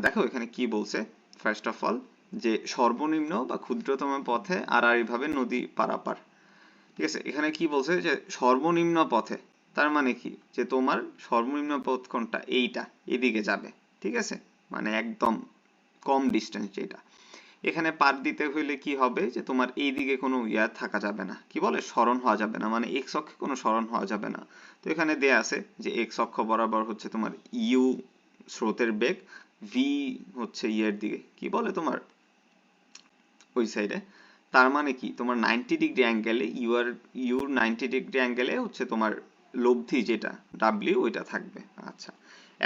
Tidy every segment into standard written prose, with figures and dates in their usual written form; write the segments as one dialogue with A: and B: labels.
A: দেখো এখানে কি বলছে, ফার্স্ট অফ অল যে সর্বনিম্ন বা ক্ষুদ্রতম পথে আড়াআড়িভাবে নদী পারাপার। ঠিক আছে, এখানে কি বলছে যে সর্বনিম্ন পথে, তার মানে কি যে তোমার সর্বনিম্ন পথ কোনটা, এইটা এদিকে যাবে। ঠিক আছে, মানে একদম কম ডিস্টেন্স যেটা। এখানে পার দিতে হইলে কি হবে যে তোমার এইদিকে কোনো ইয়া থাকা যাবে না, কি বলে সরণ হওয়া যাবে না, মানে এক্স অক্ষে কোনো সরণ হওয়া যাবে না। তো এখানে দেয়া আছে যে এক্স অক্ষ বরাবর হচ্ছে তোমার ইউ স্রোতের বেগ, ভি হচ্ছে ইয়ের দিকে কি বলে তোমার ওই সাইডে। তার মানে কি তোমার 90 ডিগ্রি অ্যাঙ্গেলে ইউর 90 ডিগ্রি অ্যাঙ্গেলে হচ্ছে তোমার লব্ধি যেটা ডাব্লিউ ওইটা থাকবে। আচ্ছা,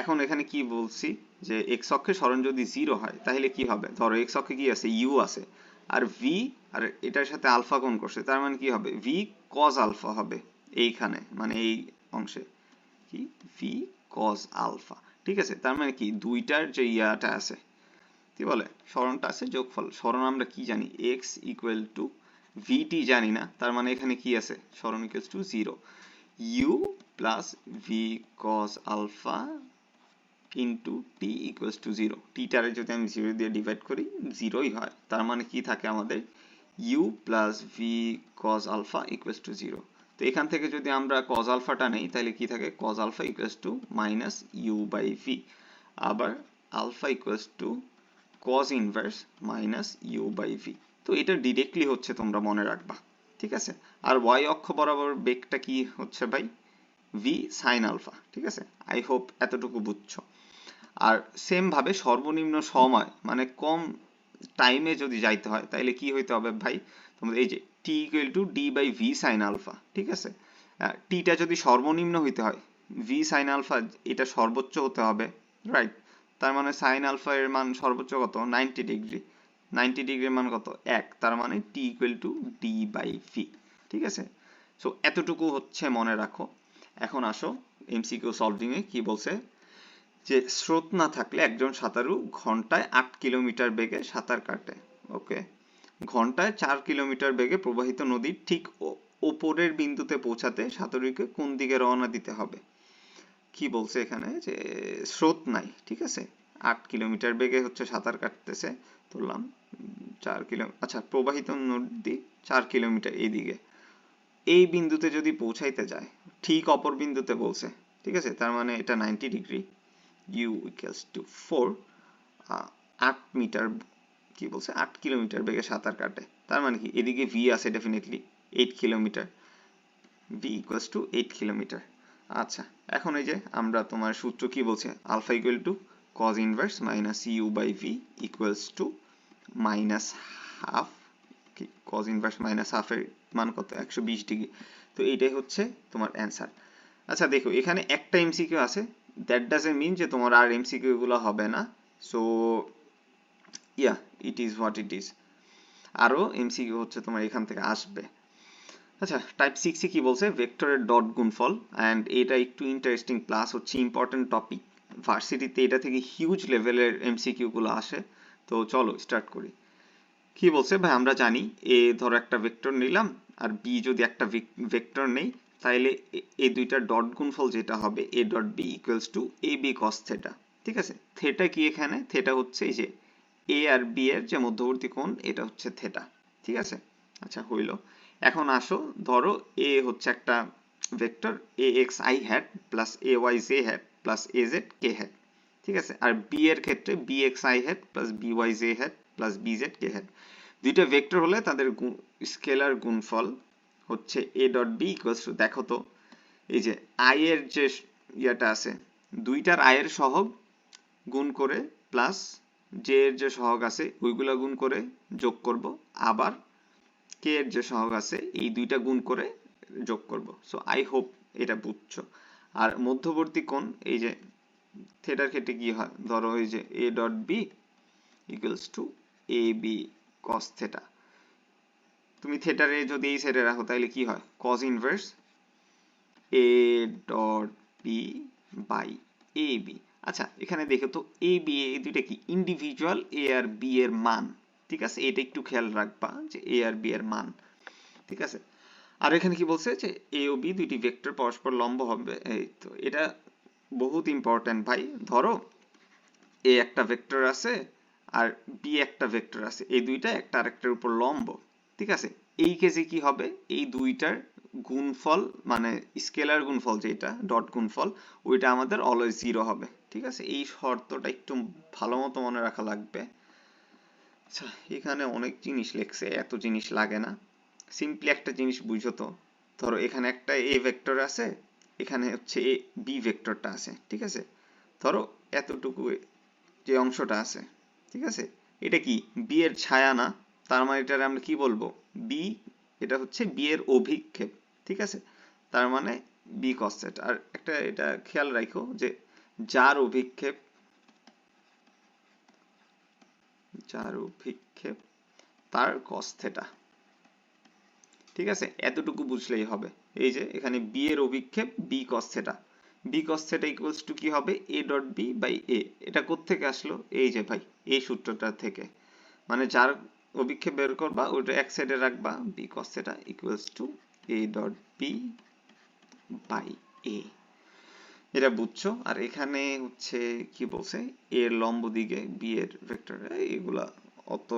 A: এখন এখানে কি বলছি যে এক্স অক্ষে সরণ যদি 0 হয় তাহলে কি হবে, ধরো এক্স অক্ষে কি আছে, ইউ আছে, আর ভি আর এটার সাথে আলফা কোণ করছে, তার মানে কি হবে, ভি কজ আলফা হবে এইখানে, মানে এই অংশে কি ভি কজ আলফা। ঠিক আছে, তার মানে কি দুইটার যে ইয়াটা আছে কি বলে সরণটা আছে যোগফল, সরণ আমরা কি জানি এক্স ইকুয়াল টু ভিটি জানি না, তার মানে এখানে কি আছে সরণ equals to 0, U plus V cos alpha into T equals to 0। টিটারে যদি আমি 0 দিয়ে ডিভাইড করি 0ই হয়, তার মানে কি থাকে আমাদের U plus V cos alpha equals to 0। তো এখান থেকে যদি আমরা কজ আলফাটা নেই তাহলে কি থাকে, cos alpha equals to minus U by V, আবার alpha equals to cos inverse minus U by V. তো এটা ডিরেক্টলি হচ্ছে তোমরা মনে রাখবা। ঠিক আছে, আর ওয়াই অক্ষ বরাবর বেগটা কি হচ্ছে ভাই, ভি সাইন আলফা। ঠিক আছে, আই হোপ এতটুকু বুঝছো। আর সেম ভাবে সর্বনিম্ন সময় মানে কম টাইমে যদি যাইতে হয় তাহলে কি হইতে হবে ভাই, তোমাদের এই যে T equal to D by V sine alpha. ঠিক আছে, টিটা যদি সর্বনিম্ন হইতে হয়, ভি সাইন আলফা এটা সর্বোচ্চ হতে হবে, রাইট। তার মানে সাইন আলফা এর মান সর্বোচ্চ কত, 90 ডিগ্রি, 90 ডিগ্রির মান কত 1, তার মানে T equal to D by V. ঠিক আছে, সো এতটুকু হচ্ছে মনে রাখো। এখন আসো এমসিকিউ সলভিং এ কি বলছে, যে স্রোত না থাকলে একজন সাঁতারু ঘন্টায় 8 কিলোমিটার বেগে সাঁতার কাটে। ওকে, ঘন্টায় 4 কিলোমিটার বেগে প্রবাহিত নদীর ঠিক ওপরের বিন্দুতে পৌঁছাতে সাঁতারুকে কোন দিকে রওনা দিতে হবে। কি বলছে এখানে যে স্রোত নাই, ঠিক আছে, 8 কিলোমিটার বেগে হচ্ছে সাঁতার কাটতেছে, ধরলাম 4 কিলো, আচ্ছা প্রবাহিত নদী 4 কিলোমিটার এইদিকে, এই বিন্দুতে যদি পৌঁছাইতে যায়, ঠিক অপর বিন্দুতে বলছে। ঠিক আছে, তার মানে এটা 90 degree, U equals to 4, 8 meter কি বলছে 8 কিলোমিটার বেগে সাঁতার কাটে, তার মানে কি এদিকে ভি আছে definitely 8 kilometre, V equals to 8 kilometre. আচ্ছা, এখন এই যে আমরা তোমার সূত্র কি বলছে, alpha equal to cos inverse minus U by V equals to minus half, cos inverse minus হাফের মান কত 120 ডিগ্রি। তো এইটাই হচ্ছে তোমার অ্যান্সার। আচ্ছা দেখো এখানে একটা এমসিকিউ আছে, দ্যাট ডাজন্ট মিন যে তোমার আর এমসিকিউ গুলো হবে না। So yeah it is what it is, আরো এমসিকিউ হচ্ছে তোমার এখান থেকে আসবে। আচ্ছা, টাইপ 6 এ কি বলছে, ভেক্টরের ডট গুণফল, অ্যান্ড এটা একটু ইন্টারেস্টিং প্লাস হচ্ছে ইম্পর্টেন্ট টপিক, ভার্সিটিতে এটা থেকে হিউজ লেভেলের এমসিকিউ গুলো আসে। তো চলো স্টার্ট করি। কি বলছে ভাই, আমরা জানি এ ধরো একটা ভেক্টর নিলাম আর বি যদি একটা ভেক্টর নেই, তাহলে এই দুইটা ডট গুণফল যেটা হবে A dot B equals to A B cos theta. ঠিক আছে, থেটা কি এখানে, থেটা হচ্ছে এই যে এ আর বি এর যে মধ্যবর্তী কোণ এটা হচ্ছে থেটা। ঠিক আছে, আচ্ছা হইল। এখন আসো ধরো এ হচ্ছে একটা vector A X I hat plus A Y J hat plus A Z K hat. ঠিক আছে, আর বি এর ক্ষেত্রে B X I hat plus B Y J hat plus B Z K hat. দুইটা vector হলে তাদের scalar গুণফল হচ্ছে A dot B equals to, দেখো তো এই যে আই এর যে ইয়াটা আছে, দুইটার আই এর সহগ গুণ করে প্লাস জে এর যে সহগ আছে ওইগুলা গুণ করে যোগ করব, আবার কে এর যে সহগ আছে এই দুইটা গুণ করে যোগ করব। সো আই হোপ এটা বুঝছো। আর মধ্যবর্তী কোণ এই যে থেটার ক্ষেত্রে কি হয়, ধরো এই যে A dot B equals to A B cos theta, তুমি থেটারে যদি এই সাইডে রাখো তাহলে কি হয়, cos inverse A dot B by A B. আচ্ছা এখানে দেখো তো এ বি এই দুইটা কি ইন্ডিভিজুয়াল এ আর বি এর মান। ঠিক আছে, এটা একটু খেয়াল রাখবা যে এ আর বি এর মান। ঠিক আছে, আর এখানে কি বলছে যে এ ও বি দুইটি ভেক্টর পরস্পর লম্ব হবে, এই তো এটা বহুত ইম্পর্টেন্ট ভাই। ধরো এ একটা ভেক্টর আছে আর বি একটা ভেক্টর আছে, এই দুইটা একটা আরেকটার উপর লম্ব, ঠিক আছে। এই কেসে কি হবে, এই দুইটার গুণফল মানে স্কেলার গুণফল যেটা ডট গুণফল, ওইটা আমাদের অলওয়েজ 0 হবে, ঠিক আছে। এই শর্তটা একটু ভালো মতো মনে রাখা লাগবে। আচ্ছা, এখানে অনেক জিনিস লেখছে, এত জিনিস লাগে না, সিম্পলি একটা জিনিস বুঝো তো। ধরো এখানে একটা এ ভেক্টর আছে, এখানে হচ্ছে এ বি ভেক্টরটা আছে, ঠিক আছে। ধরো এতটুকু যে অংশটা আছে, ঠিক আছে, এটা কি বি এর ছায়া না, তার মানে এটারে আমরা কি বলবো, বি, এটা হচ্ছে বি এর অভিক্ষেপ, ঠিক আছে। তার মানে বি কস থিটা। আর একটা এটা খেয়াল রাখো যে যার অভিক্ষেপ তার কস থিটা, ঠিক আছে। এতটুকু বুঝলেই হবে। এই যে এখানে বি এর অভিক্ষেপ B cos theta, B cos theta equals to কি হবে, A dot B by A. এটা কোত্থেকে আসলো, এই যে ভাই এই সূত্রটা থেকে, মানে যার অভিক্ষেপ বের করবা ওটা এক সাইডে রাখবা, B cos theta equals to A dot B by A. এটা বুঝছো। আর এখানে হচ্ছে কি বলছে, এর লম্ব দিকে বি এর ভেক্টর, এগুলা অত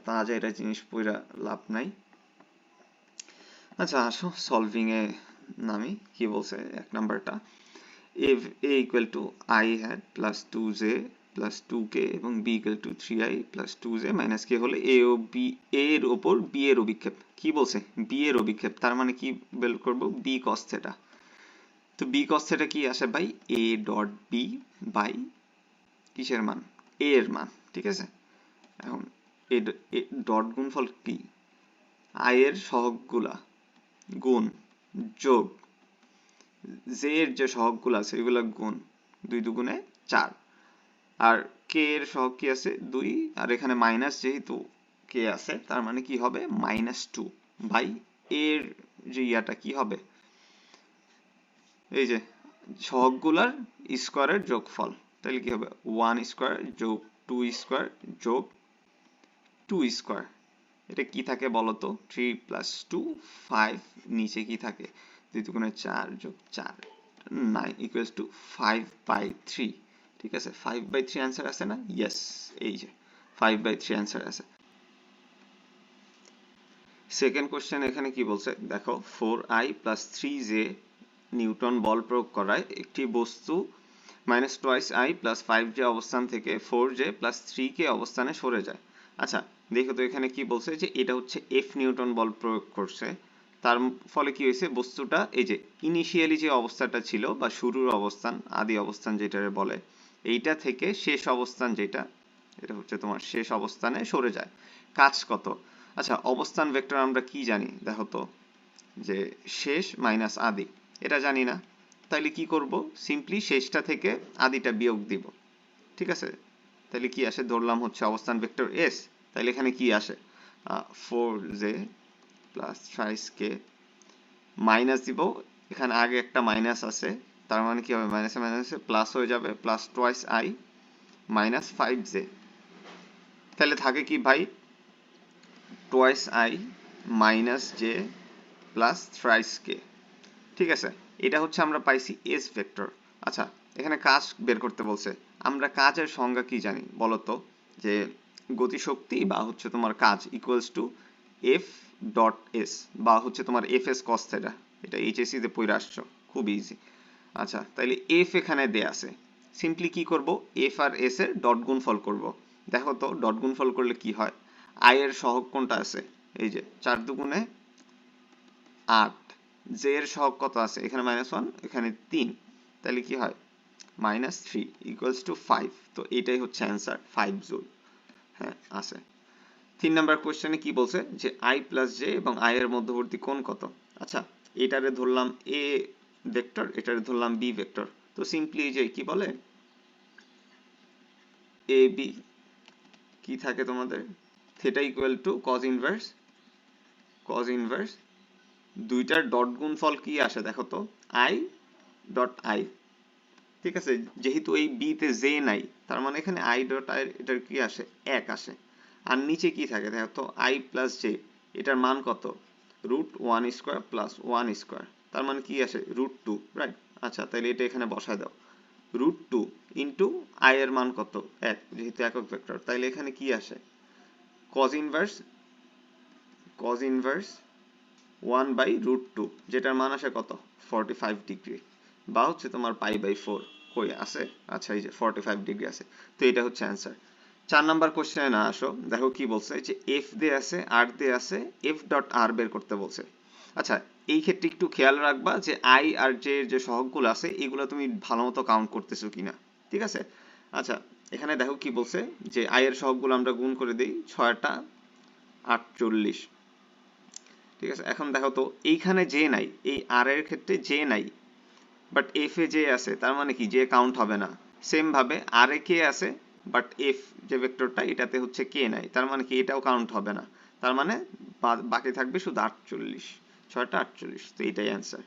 A: তাজা এটা জিনিস পড়া লাভ নাই। আচ্ছা আসো সলভিং এ নামি। কি বলছে এক নাম্বারটা, a equal to I hat plus 2j plus 2k এবং b equal to 3i plus 2j minus k হলে a ও b, a এর উপর b এর অভিক্ষেপ। কি বলছে, b এর অভিক্ষেপ, তার মানে কি বের করব, b cos theta। তো b cos theta কি আসে ভাই, a ডট b বাই কিসের মান, a এর মান, ঠিক আছে। এখন a ডট গুণফল কি, i এর সহগগুলা গুণ যোগ জে এর যে সহগগুলো আছে এগুলা গুণ, 2 দুগুণে 4, আর কে এর সহগ কি আছে 2, আর এখানে মাইনাস যেহেতু কে আছে তার মানে কি হবে -2 বাই এর যে ইয়াটা কি হবে, এই যে সহগগুলার স্কয়ারের যোগফল, তাহলে কি হবে 1 স্কয়ার যোগ 2 স্কয়ার যোগ 2 স্কয়ার। এটা কি থাকে বলতো, 3 প্লাস 2 5, নিচে কি থাকে 2 দুগুণে 4 যোগ 4 9 ইকুয়ালস টু 5/3, ঠিক আছে। 5/3 অ্যান্সার আছে না, ইয়েস, এই যে 5/3 অ্যান্সার আছে। সেকেন্ড কোশ্চেন এখানে কি বলছে দেখো, 4i প্লাস 3j নিউটন বল প্রয়োগ করায় একটি বস্তু -2i প্লাস 5j অবস্থান থেকে 4j প্লাস 3k অবস্থানে সরে যায়। আচ্ছা দেখো তো এখানে কি বলছে যে এটা হচ্ছে এফ নিউটন বল প্রয়োগ করছে, তার ফলে কি হয়েছে, বস্তুটা এই যে ইনিশিয়ালি যে অবস্থাটা ছিল বা শুরুর অবস্থান, আদি অবস্থান যেটারে বলে, এইটা থেকে শেষ অবস্থান যেটা, এটা হচ্ছে তোমার শেষ অবস্থানে সরে যায়। কাজ কত, আচ্ছা অবস্থান ভেক্টর আমরা কি জানি দেখো তো, যে শেষ মাইনাস আদি, এটা জানি না, তাইলে কি করব, সিম্পলি শেষটা থেকে আদিটা বিয়োগ দিব, ঠিক আছে। তাহলে কি আসে, ধরলাম হচ্ছে অবস্থান ভেক্টর এস, তাহলে এখানে কি আসে 4j প্লাস 5k মাইনাস দিব, এখানে আগে একটা মাইনাস আছে, তার মানে কি হবে মাইনাসে মাইনাসে প্লাস হয়ে যাবে, plus twice i minus 5j, তাহলে থাকে কি ভাই twice i minus j plus thrice k, ঠিক আছে। এটা হচ্ছে আমরা পাইছি এস ভেক্টর। আচ্ছা এখানে কাজ বের করতে বলছে, আমরা কাজের সংজ্ঞা কি জানি বলতো, যে গতিশক্তি বা হচ্ছে তোমার কাজ equals to F dot S, বা হচ্ছে তোমার এফ এস কস থিটা, এটা এইচএসসি তে পড়ে আসছো, খুব ইজি। আচ্ছা তাহলে এফ এখানে দেয়া আছে, সিম্পলি কি করব, এফ আর এস এর ডট গুণফল করব। দেখো তো ডট গুণফল করলে কি হয়, আই এর সহগ কোনটা আছে, এই যে 4 দুগুণে 8, জে এর সহগ কত আছে, এখানে -1 এখানে 3, তাহলে কি হয় -3 ইকুয়ালস টু 5, তো এটাই হচ্ছে অ্যান্সার 5 জুল। হ্যাঁ আছে। 3 নাম্বার কোশ্চেনে কি বলছে যে i প্লাস জে এবং i এর মধ্যবর্তী কোণ কত। আচ্ছা এটারে ধরলাম a ভেক্টর, এটারে ধরলাম b ভেক্টর, তো সিম্পলি যে কি বলে a b কি থাকে তোমাদের, theta equal to cos inverse দুইটার ডট গুণফল কি আসে দেখো তো, i ডট i, ঠিক আছে। যেহেতু এই b তে j নাই, তার মানে এখানে i ডট i এটার কি আসে 1 আসে, আর নিচে কি থাকে দেখো তো i প্লাস j, এটার মান কত, √1 স্কয়ার প্লাস 1 স্কয়ার, তার মানে কি আসে √2, রাইট। আচ্ছা তাহলে এটা এখানে বসায় দাও, √2 ইন্টু i এর মান কত 1, যেহেতু একক ভেক্টর তাইলে এখানে কি আসে cos ইনভার্স 1/√2, যেটার মান আসে কত 45 ডিগ্রি, বা হচ্ছে তোমার π/4 কই আছে, আচ্ছা এই যে 45 ডিগ্রি আছে। তো এটা হচ্ছে অ্যান্সার। 4 নাম্বার কোশ্চেনে না আসো, দেখো কি বলছে যে f দিয়ে আছে r দিয়ে আছে, f ডট r বের করতে বলছে। আচ্ছা এই ক্ষেত্রে একটু খেয়াল রাখবা যে i আর j এর যে সহগগুলো আছে এগুলো তুমি ভালো মতো কাউন্ট করতেছো কিনা, ঠিক আছে। আচ্ছা এখানে দেখো কি বলছে যে i এর সহগগুলো আমরা গুণ করে দিই, 6টা 48, ঠিক আছে। এখন দেখো তো এইখানে j নাই, এই r এর ক্ষেত্রে j নাই, বাট f এ j আছে, তার মানে কি j কাউন্ট হবে না। সেম ভাবে r এ k আছে, বাট f যে ভেক্টরটা এটাতে হচ্ছে k নাই, তার মানে কি এটাও কাউন্ট হবে না। তার মানে বাকি থাকবে শুধু 48, 6টা 48। তো এটাই অ্যান্সার।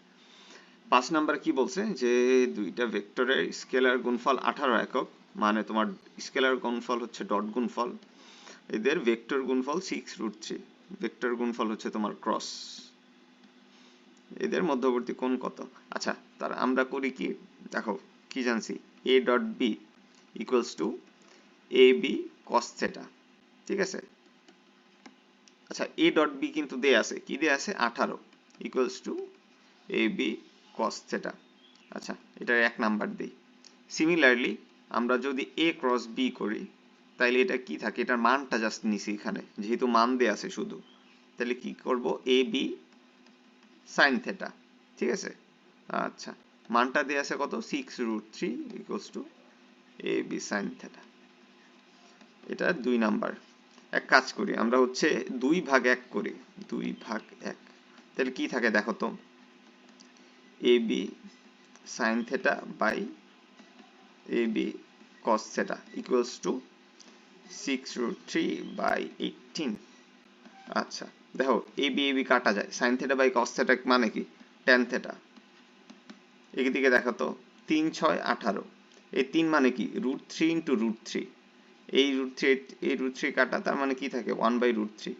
A: 5 নাম্বার কি বলছে যে দুইটা ভেক্টরের স্কেলার গুণফল 18 একক, মানে তোমার স্কেলার গুণফল হচ্ছে ডট গুণফল, এদের ভেক্টর গুণফল 6√3, ভেক্টর গুণফল হচ্ছে তোমার ক্রস, এদের মধ্যবর্তী কোণ কত। আচ্ছা তার আমরা করি কি, দেখো কি জানছি a dot b equals to ab cos theta, ঠিক আছে। আচ্ছা a ডট b কিন্তু দেয়া আছে, কি দেয়া আছে 18 equals to ab cos theta. আচ্ছা এটার 1 নাম্বার দেই। সিমিলারলি আমরা যদি a ক্রস b করি তাইলে এটা কি থাকে, এটার মানটা জাস্ট নিছি এখানে, যেহেতু মান দেয়া আছে শুধু, তাহলে কি করব ab sin থিটা, ঠিক আছে। আচ্ছা মানটা দেয়া আছে কত 6√3 equals to ab sin theta. এটা 2 নাম্বার। এক কাজ করি আমরা হচ্ছে 2/1 করি, 2/1, তাহলে কি থাকে দেখো তো ab sin theta by ab cos theta equals to 6√3/18। আচ্ছা দেখো ab কাটা যায়, sin theta by cos theta মানে কি tan থিটা। এদিকে দেখো তো 3 6 18, এই 3 মানে কি √3 ইন্টু √3, এই √3 কাটা, তার মানে কি থাকে 1/√3,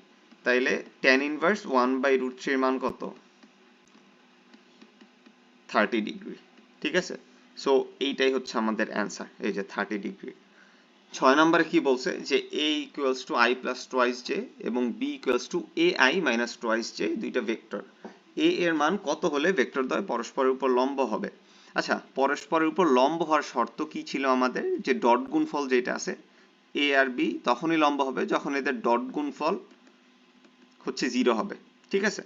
A: তাইলে tan ইনভার্স 1/√3 এর মান কত 30 ডিগ্রি, ঠিক আছে। সো এইটাই হচ্ছে আমাদের অ্যান্সার, এই যে 30 ডিগ্রি। 6 নম্বরে কি বলছে যে a equals to i plus twice j এবং b equals to ai minus twice j, দুইটা ভেক্টর। a এর মান কত হলে ভেক্টর দ্বয় পরস্পরের উপর লম্ব হবে। আচ্ছা পরস্পরের উপর লম্ব হওয়ার শর্ত কি ছিল আমাদের, যে ডট গুণফল যেটা আছে a আর b তখনই লম্ব হবে যখন এদের ডট গুণফল হচ্ছে 0 হবে, ঠিক আছে।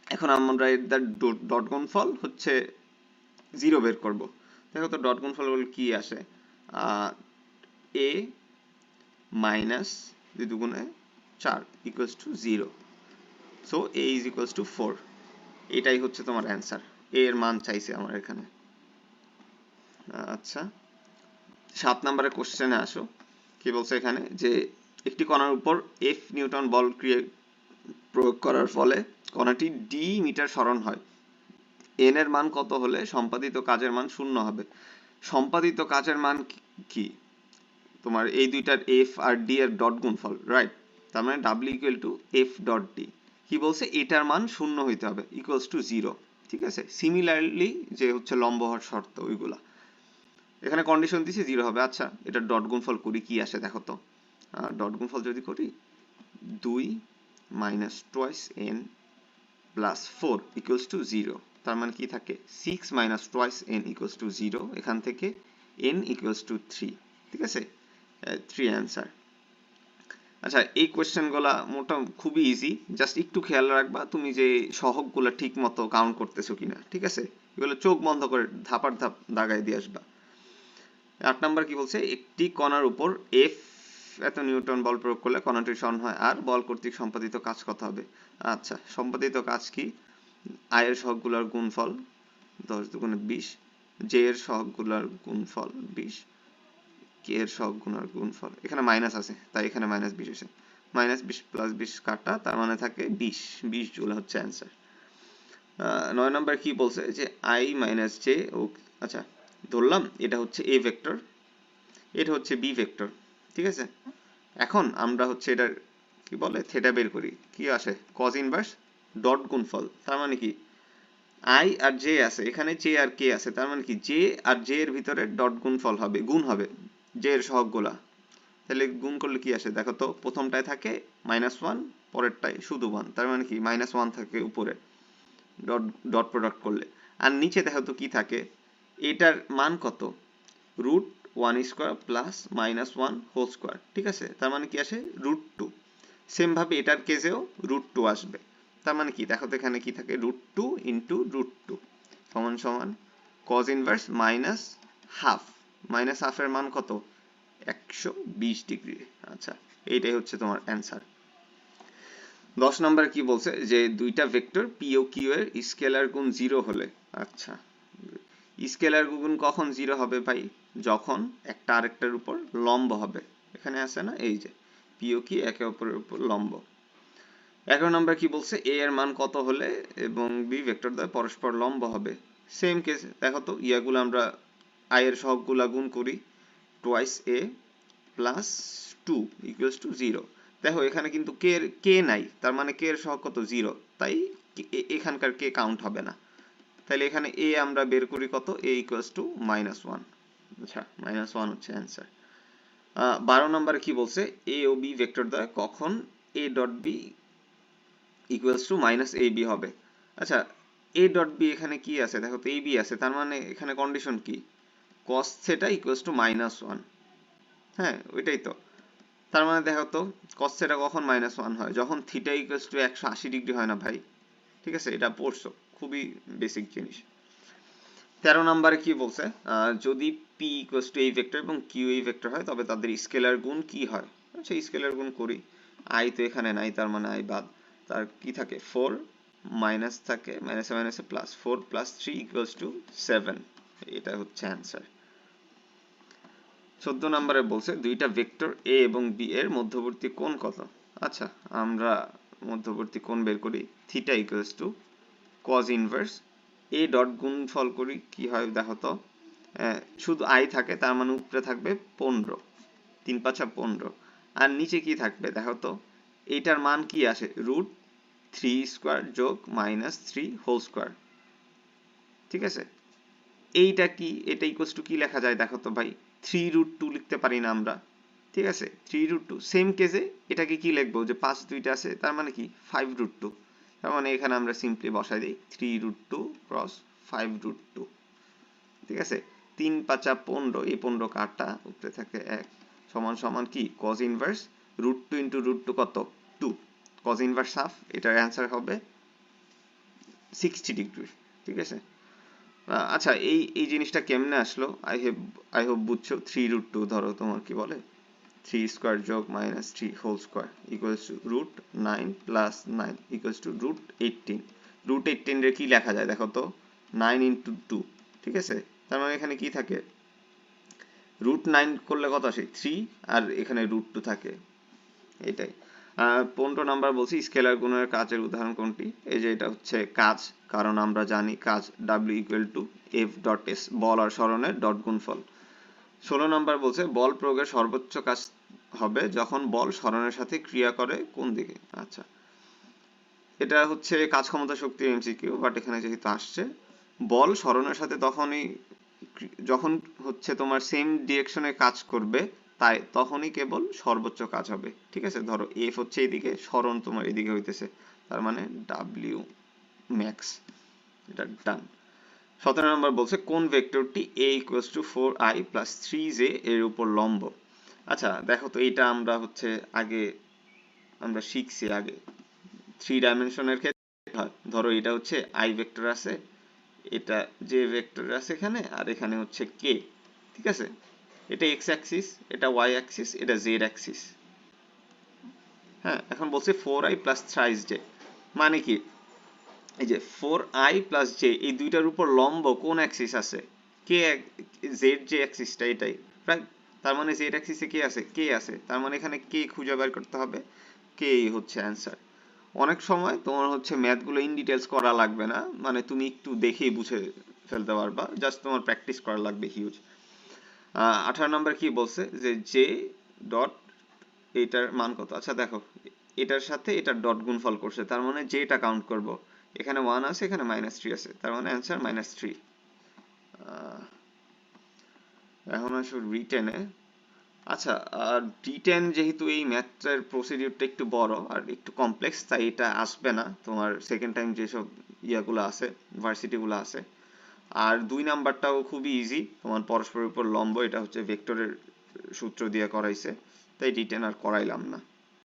A: এখন আমরা এদের ডট গুণফল হচ্ছে 0 বের করব। দেখো তো ডট গুণফল কি আসে, a মাইনাস 2 দুগুণে 4 equals to 0, so a is equals to 4। এটাই হচ্ছে তোমার অ্যান্সার, a এর মান চাইছে আমার এখানে। আচ্ছা 7 নম্বরের কোশ্চেনে আসো, কি বলছে এখানে যে একটি কণার উপর f নিউটন বল প্রয়োগ করার ফলে কণাটি d মিটার সরণ হয়, n এর মান কত হলে সম্পাদিত কাজের মান 0 হবে। সম্পাদিত কাজের মান কি, তোমার এই দুইটার f আর d এর ডট গুণফল, রাইট। তার মানে w equal to f dot d, কি বলছে এটার মান 0 হইতে হবে ইকুয়ালস টু 0, ঠিক আছে। সিমিলারলি যে হচ্ছে লম্ব হওয়ার শর্ত ওইগুলা, এখানে কন্ডিশন দিছি 0 হবে। আচ্ছা এটা ডট গুণফল করি কি আসে দেখো তো, ডট গুণফল যদি করি 2 minus twice n plus 4 equals to 0, তার মানে কি থাকে 6 minus twice n equals to 0, এখান থেকে n ইকুয়ালস টু 3, ঠিক আছে। 3 অ্যান্সার। আচ্ছা এই কোয়েশ্চেনগুলা মোটামুটি খুবই ইজি, জাস্ট একটু খেয়াল রাখবা তুমি যে সহগগুলা ঠিক মতো কাউন্ট করতেছো কিনা, ঠিক আছে। এগুলো চোখ বন্ধ করে ধাপার ধাপ দাগায় দিয়ে আসবা। 8 নাম্বার কি বলছে, একটি কণার উপর f এত নিউটন বল প্রয়োগ করলে কণাটির সরণ হয় আর বল কর্তৃক সম্পাদিত কাজ কত হবে। আচ্ছা সম্পাদিত কাজ কি, i এর সহগগুলোর গুণফল 10 দুগুণে 20, j এর সহগগুলোর গুণফল 20, k এর সহগগুলোর গুণফল, এখানে মাইনাস আছে তাই এখানে মাইনাস 20 আছে, মাইনাস 20 প্লাস 20 কাটা, তার মানে থাকে 20 জুল হচ্ছে অ্যান্সার। 9 নাম্বার কি বলছে যে i মাইনাস j, ও আচ্ছা ধরলাম এটা হচ্ছে a ভেক্টর, এটা হচ্ছে b ভেক্টর, ঠিক আছে। এখন আমরা হচ্ছে এটার কি বলে থিটা বের করি, কি আসে cos ইনভার্স ডট গুণফল, তার মানে কি আই আর জে আছে, এখানে জে আর কে আছে, তার মানে কি জে আর জে এর ভিতরে ডট গুণফল হবে, গুণ হবে জে এর সহগগুলা। তাহলে গুণ করলে কি আসে দেখো তো, প্রথমটায় থাকে -1, পরেরটায় শুধু 1, তার মানে কি -1 থাকে উপরে ডট ডট প্রোডাক্ট করলে। আর নিচে দেখো তো কি থাকে, এটার মান কত, √1² প্লাস -1 হোল স্কোয়ার, ঠিক আছে, তার মানে কি আসে √2। সেম ভাবে এটার কেসেও √2 আসবে, তার মানে কি দেখো তো এখানে কি থাকে, √2 ইন্টু √2 সমান সমান cos ইনভার্স -1/2, -1/2 এর মান কত, 120 ডিগ্রি। আচ্ছা, এইটাই হচ্ছে তোমার অ্যান্সার। 10 নম্বরে কি বলছে যে দুইটা ভেক্টর পি ও কিউ এর স্কেলার গুণ 0 হলে, আচ্ছা স্কেলার গুণ কখন 0 হবে ভাই, যখন একটা আরেকটার উপর লম্ব হবে, এখানে আছে না এই যে পি ও কিউ একে অপরের উপর লম্ব। 11 নম্বর কি বলছে, এ এর মান কত হলে এবং বি ভেক্টর দ্বয় পরস্পর লম্ব হবে। সেম কেস, দেখো তো ইয়াগুলো আমরা আই এর সহগগুলা গুণ করি, twice A plus 2 equals to 0। দেখো এখানে কিন্তু কে নাই, তার মানে কে এর সহগ কত 0, তাই এখানকার কে কাউন্ট হবে না। তাহলে এখানে এ আমরা বের করি কত, এ ইকুয়ালস টু -1। আচ্ছা, -1 হচ্ছে অ্যান্সার। 12 নম্বরে কি বলছে, এ ও বি ভেক্টর দ্বয় কখন A dot B equals to -ab হবে। আচ্ছা, এ ডট বি এখানে কি আছে দেখো তো, ab আছে, তার মানে এখানে কন্ডিশন কি, cos থিটা ইকুয়ালস টু -1। হ্যাঁ ওইটাই তো, তার মানে দেখো তো cos থিটা কখন -1 হয়, যখন থিটা ইকুয়ালস টু 180 ডিগ্রি হয় না ভাই, ঠিক আছে, এটা পড়ছো, খুবই বেসিক জিনিস। 13 নম্বরে কি বলছে, যদি পি ইকুয়ালস টু এই ভেক্টর এবং কিউ এই ভেক্টর হয় তবে তাদের স্কেলার গুণ কি হয়। আচ্ছা, স্কেলার গুণ করি, আই তো এখানে নাই, তার মানে আই বাদ, তার কি থাকে 4 মাইনাস থাকে, মাইনাসে মাইনাসে প্লাস, 4 প্লাস 3 ইকুয়ালস টু 7, এটা হচ্ছে অ্যান্সার। 14 নম্বরে বলছে দুইটা ভেক্টর এ এবং বি এর মধ্যবর্তী কোণ কত। আচ্ছা, আমরা মধ্যবর্তী কোণ বের করি, theta equals to cos inverse A dot গুণফল করি, কি হয় দেখো তো, শুধু আই থাকে, তার মানে উপরে থাকবে 15, 3 5 15, আর নিচে কি থাকবে দেখো তো, এইটার মান কি আসে, √3² যোগ -3 হোল স্কোয়ার, ঠিক আছে। এইটা কি, এটা ইকুয়ালস টু কি লেখা যায় দেখো তো ভাই, 3√2 লিখতে পারি না আমরা, ঠিক আছে, 3√2। সেম কেসে এটাকে কি লিখবো, যে 5 দুইটা আছে, তার মানে কি 5√2, তার মানে এখানে আমরা সিম্পলি বসাই দিই 3√2 ক্রস 5√2, ঠিক আছে। 3 5 15, এই 15 কাটা, উপরে থাকে 1, সমান সমান কি cos ইনভার্স √2 ইন্টু √2 কত 2, cos ইনভার্স হাফ, এটার অ্যান্সার হবে 60 ডিগ্রি, ঠিক আছে। আচ্ছা, এই এই জিনিসটা কেমনে আসলো, আই হোপ বুঝছো। 3√2 ধরো তোমার কি বলে 3² যোগ -3 whole square equals to √9 plus 9 equals to √18। √18 এর কি লেখা যায় দেখো তো, 9 ইন্টু 2, ঠিক আছে, তার মানে এখানে কি থাকে, √9 করলে কত আসে 3, আর এখানে √2 থাকে, এটাই। 15 নাম্বার বলছি স্কেলার গুণের কাজের উদাহরণ কোনটি, এই যে এটা হচ্ছে কাজ, কারণ আমরা জানি কাজ W equal to F dot S, বল আর সরণের ডট গুণফল। 16 নাম্বার বলছে বল প্রয়োগের সর্বোচ্চ কাজ হবে যখন বল সরণের সাথে ক্রিয়া করে কোন দিকে। আচ্ছা, এটা হচ্ছে কাজ ক্ষমতা শক্তির এমসিকিউ, বাট এখানে যেহেতু আসছে, বল সরণের সাথে তখনই, যখন হচ্ছে তোমার সেম ডিরেকশনে কাজ করবে, তাই তখনই কেবল সর্বোচ্চ কাজ হবে, ঠিক আছে। ধরো এফ হচ্ছে এদিকে, সরণ তোমার এদিকে হইতেছে, তার মানে ডাব্লিউ ম্যাক্স, এটা ডান। 17 নম্বর বলছে কোন ভেক্টরটি a equals to 4i plus 3j এর উপর লম্ব। আচ্ছা দেখো তো, এটা আমরা হচ্ছে আগে আমরা শিখছি আগে, 3 ডাইমেনশনের ক্ষেত্রে হয়, ধরো এটা হচ্ছে i ভেক্টর আছে, এটা যে ভেক্টর আছে এখানে, আর এখানে হচ্ছে k, ঠিক আছে, এটা x অ্যাক্সিস, এটা y অ্যাক্সিস, এটা z অ্যাক্সিস। হ্যাঁ, এখন বলছে 4i প্লাস 3j, মানে কি, এই যে 4i প্লাস j এই দুইটার উপর লম্ব কোন অ্যাক্সিস আছে, কে, z যে অ্যাক্সিসটা এটাই, রাইট, তার মানে z অ্যাক্সিসে কে আছে, কে আছে, তার মানে এখানে কে খুঁজে বের করতে হবে, কে হচ্ছে অ্যান্সার। অনেক সময় তোমার হচ্ছে ম্যাথগুলো ইন ডিটেলস করা লাগবে না, মানে তুমি একটু দেখেই বুঝে ফেলতে পারবা, জাস্ট তোমার প্র্যাকটিস করা লাগবে হিউজ। 18 নম্বর কি বলছে যে জে ডট, এটার মান কত। আচ্ছা দেখো, এটার সাথে এটার ডট গুণফল করছে, তার মানে যেটা কাউন্ট করব, এখানে 1 আছে, এখানে -3 আছে, তার মানে অ্যান্সার -3। এখন আসো রিটেনে। আচ্ছা, আর D10 যেহেতু এই ম্যাথটার প্রসিডিউরটা একটু বড় আর একটু কমপ্লেক্স, তাই এটা আসবে না তোমার সেকেন্ড টাইম যেসব ইয়াগুলো আছে, ভার্সিটিগুলো আছে। আর 2 নাম্বারটাও খুবই ইজি, তোমার পরস্পরের উপর লম্ব, এটা হচ্ছে ভেক্টরের সূত্র দিয়ে করাইছে, তাই D10 আর করাইলাম না।